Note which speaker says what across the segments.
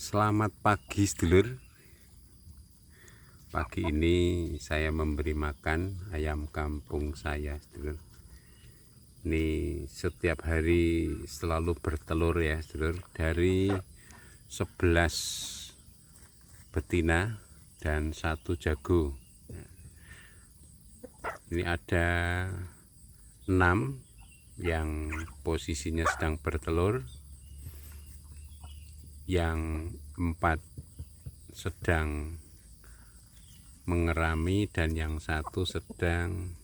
Speaker 1: Selamat pagi sedulur. Pagi ini saya memberi makan ayam kampung saya sedulur. Ini setiap hari selalu bertelur ya sedulur. Dari 11 betina dan 1 jago. Ini ada 6 yang posisinya sedang bertelur, yang 4 sedang mengerami, dan yang 1 sedang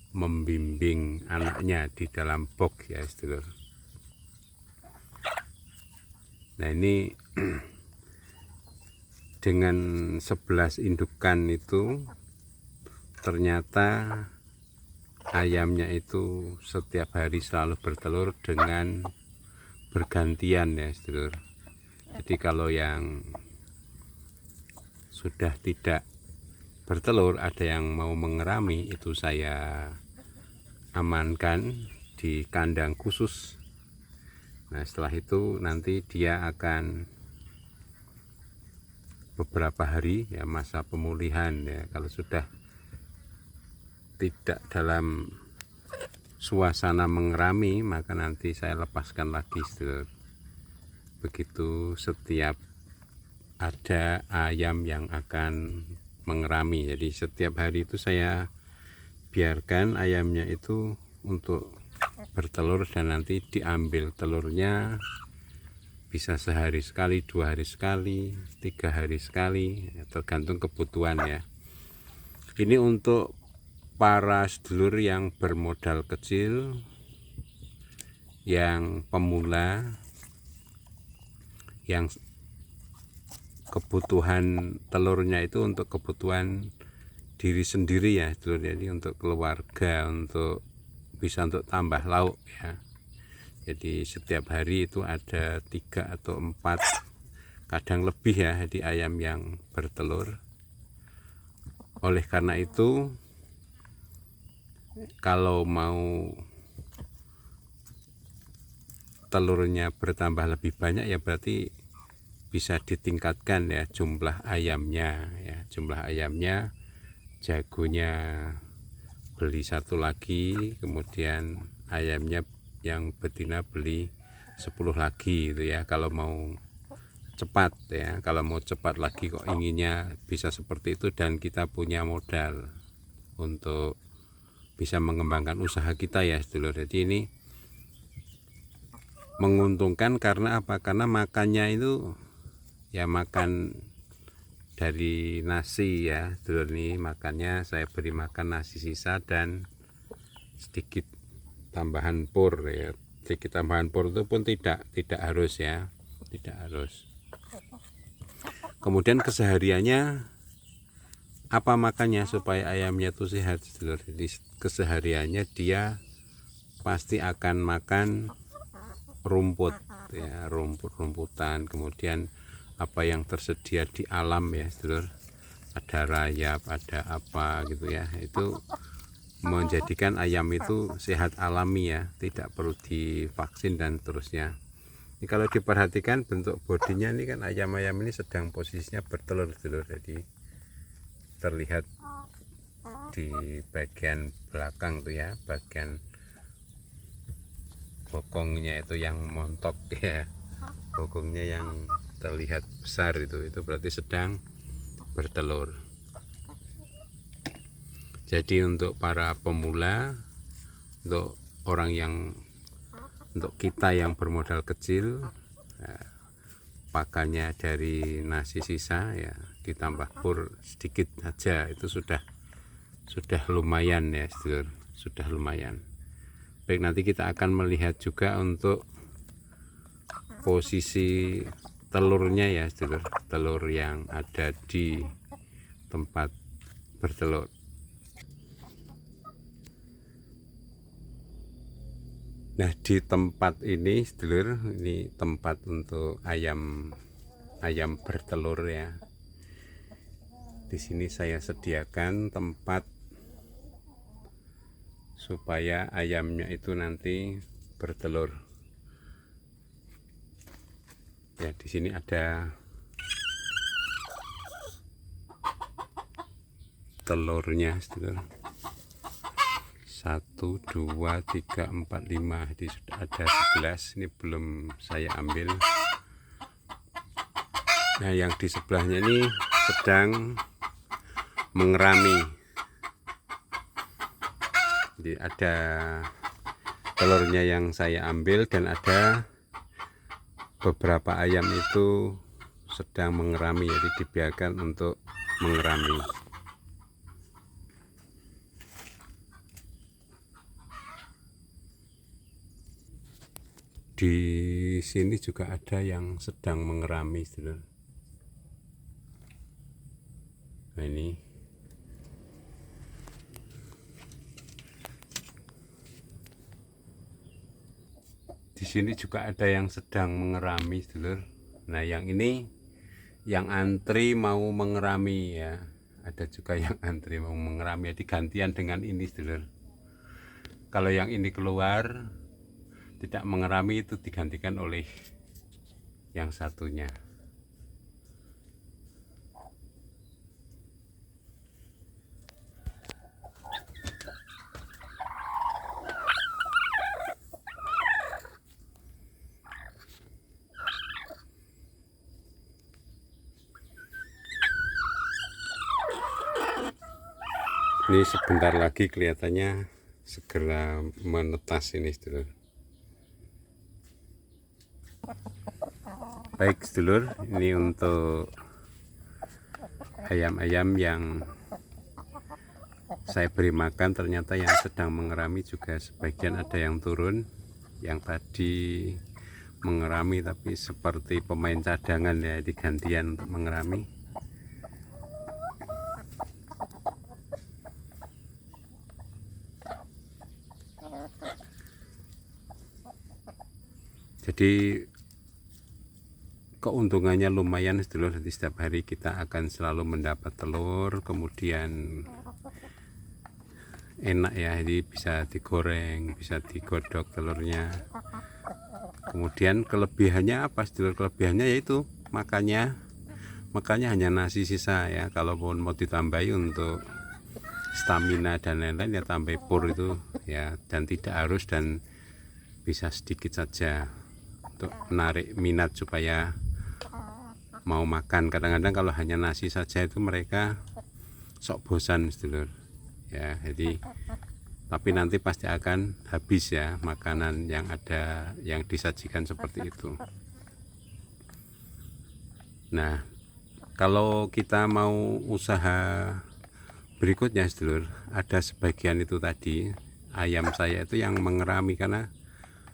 Speaker 1: membimbing anaknya di dalam box ya sedulur. Nah ini dengan 11 indukan itu ternyata ayamnya itu setiap hari selalu bertelur dengan bergantian ya sedulur. Jadi kalau yang sudah tidak bertelur, ada yang mau mengerami, itu saya amankan di kandang khusus. Nah setelah itu nanti dia akan beberapa hari ya masa pemulihan ya. Kalau sudah tidak dalam suasana mengerami, maka nanti saya lepaskan lagi sedulur. Begitu setiap ada ayam yang akan mengerami. Jadi setiap hari itu saya biarkan ayamnya itu untuk bertelur, dan nanti diambil telurnya bisa sehari sekali, 2 hari sekali, 3 hari sekali, tergantung kebutuhan ya. Ini untuk para sedulur yang bermodal kecil, yang pemula, yang kebutuhan telurnya itu untuk kebutuhan diri sendiri ya sedulur. Jadi untuk keluarga, untuk bisa untuk tambah lauk ya. Jadi setiap hari itu ada 3 atau 4, kadang lebih ya, jadi ayam yang bertelur. Oleh karena itu, kalau mau telurnya bertambah lebih banyak ya berarti bisa ditingkatkan ya jumlah ayamnya ya. Jumlah ayamnya, jagonya beli 1 lagi, kemudian ayamnya yang betina beli 10 lagi itu ya, kalau mau cepat ya. Kalau mau cepat lagi kok inginnya bisa seperti itu, dan kita punya modal untuk bisa mengembangkan usaha kita ya sedulur. Jadi ini menguntungkan karena apa? Karena makannya itu ya makan dari nasi ya sedulur. Ini makannya saya beri makan nasi sisa dan sedikit tambahan pur ya. Sedikit tambahan pur itu pun tidak harus ya, tidak harus. Kemudian kesehariannya apa makannya supaya ayamnya itu sehat sedulur. Jadi kesehariannya dia pasti akan makan rumput ya, rumput-rumputan, kemudian apa yang tersedia di alam ya sedulur. Ada rayap, ada apa gitu ya. Itu menjadikan ayam itu sehat alami ya, tidak perlu divaksin dan terusnya. Ini kalau diperhatikan bentuk bodinya ini kan, ayam-ayam ini sedang posisinya bertelur sedulur. Jadi terlihat di bagian belakang tuh ya, bagian bokongnya itu yang montok ya, bokongnya yang terlihat besar itu berarti sedang bertelur. Jadi untuk para pemula, untuk orang yang, untuk kita yang bermodal kecil, pakannya dari nasi sisa ya, ditambah pur sedikit saja, itu sudah lumayan ya sedulur, sudah lumayan. Baik, nanti kita akan melihat juga untuk posisi telurnya ya sedulur, telur yang ada di tempat bertelur. Nah di tempat ini sedulur, ini tempat untuk ayam bertelur ya. Di sini saya sediakan tempat supaya ayamnya itu nanti bertelur. Ya, di sini ada telurnya, sedulur. 1, 2, 3, 4, 5. Jadi sudah ada 11. Ini belum saya ambil. Nah, yang di sebelahnya ini sedang mengerami. Jadi ada telurnya yang saya ambil dan ada beberapa ayam itu sedang mengerami, jadi dibiarkan untuk mengerami. Di sini juga ada yang sedang mengerami, sedulur. Nah, ini di sini juga ada yang sedang mengerami, sedulur. Nah, yang ini yang antri mau mengerami ya. Ada juga yang antri mau mengerami, jadi gantian dengan ini, sedulur. Kalau yang ini keluar tidak mengerami, itu digantikan oleh yang satunya. Ini sebentar lagi kelihatannya segera menetas ini, sedulur. Baik, sedulur, ini untuk ayam-ayam yang saya beri makan. Ternyata yang sedang mengerami juga sebagian ada yang turun. Yang tadi mengerami tapi seperti pemain cadangan ya, digantian untuk mengerami. Jadi keuntungannya lumayan, sedulur. Jadi setiap hari kita akan selalu mendapat telur, kemudian enak ya, jadi bisa digoreng, bisa digodok telurnya. Kemudian kelebihannya apa, sedulur? Kelebihannya yaitu makannya hanya nasi sisa ya. Kalaupun mau ditambahi untuk stamina dan lain-lain ya tambah pur itu ya, dan tidak harus, dan bisa sedikit saja untuk menarik minat supaya mau makan. Kadang-kadang kalau hanya nasi saja itu mereka sok bosan, sedulur ya. Jadi tapi nanti pasti akan habis ya makanan yang ada, yang disajikan seperti itu. Nah, kalau kita mau usaha berikutnya, sedulur, ada sebagian itu tadi ayam saya itu yang mengerami. Karena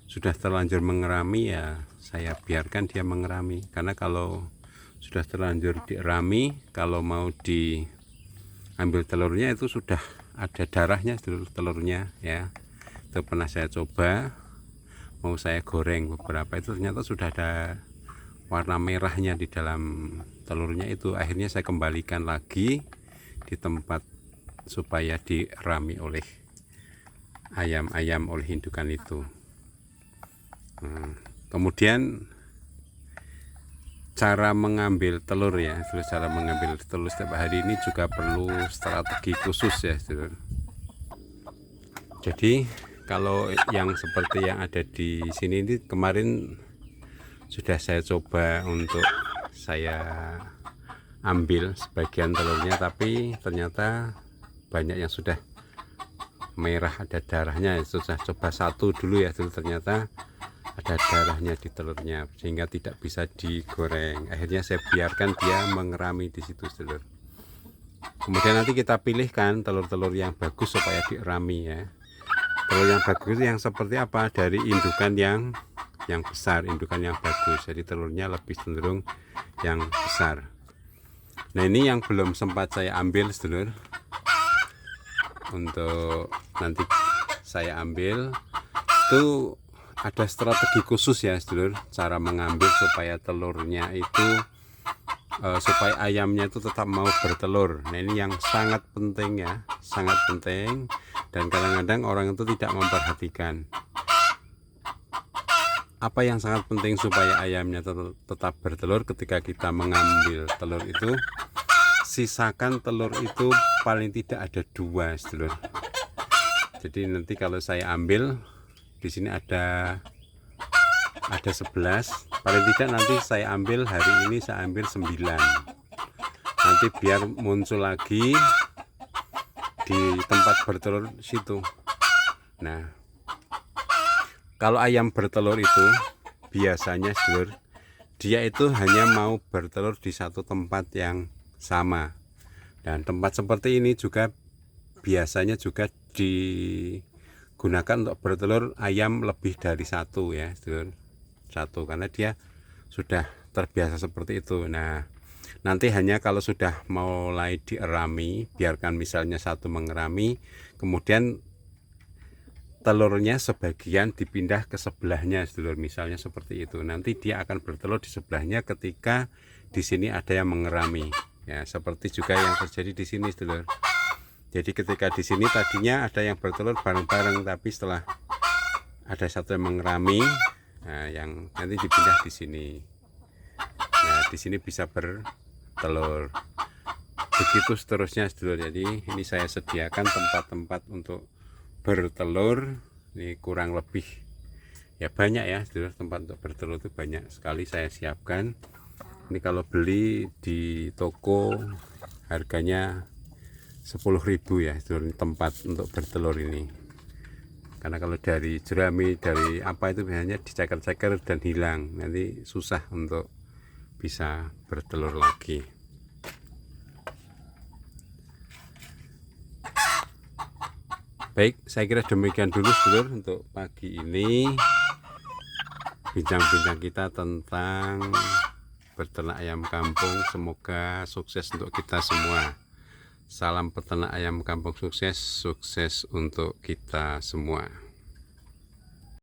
Speaker 1: sudah terlanjur mengerami ya saya biarkan dia mengerami. Karena kalau sudah terlanjur dirami, kalau mau diambil telurnya itu sudah ada darahnya, sedulur, telurnya ya. Itu pernah saya coba, mau saya goreng beberapa, itu ternyata sudah ada warna merahnya di dalam telurnya itu. Akhirnya saya kembalikan lagi di tempat supaya dirami oleh ayam-ayam, oleh indukan itu. Kemudian cara mengambil telur ya, cara mengambil telur setiap hari ini juga perlu strategi khusus ya, sedulur. Jadi kalau yang seperti yang ada di sini ini kemarin sudah saya coba untuk saya ambil sebagian telurnya, tapi ternyata banyak yang sudah merah, ada darahnya. Sudah coba satu dulu ya, ternyata ada darahnya di telurnya sehingga tidak bisa digoreng. Akhirnya saya biarkan dia mengerami di situ, sedulur. Kemudian nanti kita pilihkan telur-telur yang bagus supaya dirami ya. Telur yang bagus yang seperti apa? Dari indukan yang besar, indukan yang bagus. Jadi telurnya lebih cenderung yang besar. Nah, ini yang belum sempat saya ambil, sedulur. Untuk nanti saya ambil itu ada strategi khusus ya, sedulur, cara mengambil supaya telurnya itu supaya ayamnya itu tetap mau bertelur. Nah, ini yang sangat penting ya, sangat penting, dan kadang-kadang orang itu tidak memperhatikan. apa yang sangat penting supaya ayamnya tetap bertelur, ketika kita mengambil telur itu, sisakan telur itu paling tidak ada 2, sedulur. Jadi nanti kalau saya ambil di sini ada 11, paling tidak nanti saya ambil hari ini saya ambil 9. Nanti biar muncul lagi di tempat bertelur situ. Nah, kalau ayam bertelur itu biasanya, sedulur, dia itu hanya mau bertelur di satu tempat yang sama. Dan tempat seperti ini juga biasanya juga digunakan untuk bertelur ayam lebih dari 1 ya, sedulur. 1, karena dia sudah terbiasa seperti itu. Nah, nanti hanya kalau sudah mulai dierami, biarkan misalnya 1 mengerami, kemudian telurnya sebagian dipindah ke sebelahnya, sedulur, misalnya seperti itu. Nanti dia akan bertelur di sebelahnya ketika di sini ada yang mengerami. Ya, seperti juga yang terjadi di sini, sedulur. Jadi ketika di sini tadinya ada yang bertelur bareng-bareng, tapi setelah ada 1 yang mengerami, nah, yang nanti dipindah di sini. Nah, di sini bisa bertelur. Begitu seterusnya, sedulur. Jadi ini saya sediakan tempat-tempat untuk bertelur, ini kurang lebih ya banyak ya, sedulur. Tempat untuk bertelur itu banyak sekali saya siapkan. Ini kalau beli di toko harganya 10.000 ya, sedulur, tempat untuk bertelur ini. Karena kalau dari jerami, dari apa itu biasanya diceker-ceker dan hilang, nanti susah untuk bisa bertelur lagi. Baik, saya kira demikian dulu, sedulur, untuk pagi ini bincang-bincang kita tentang berternak ayam kampung. Semoga sukses untuk kita semua. Salam peternak ayam kampung sukses, sukses untuk kita semua.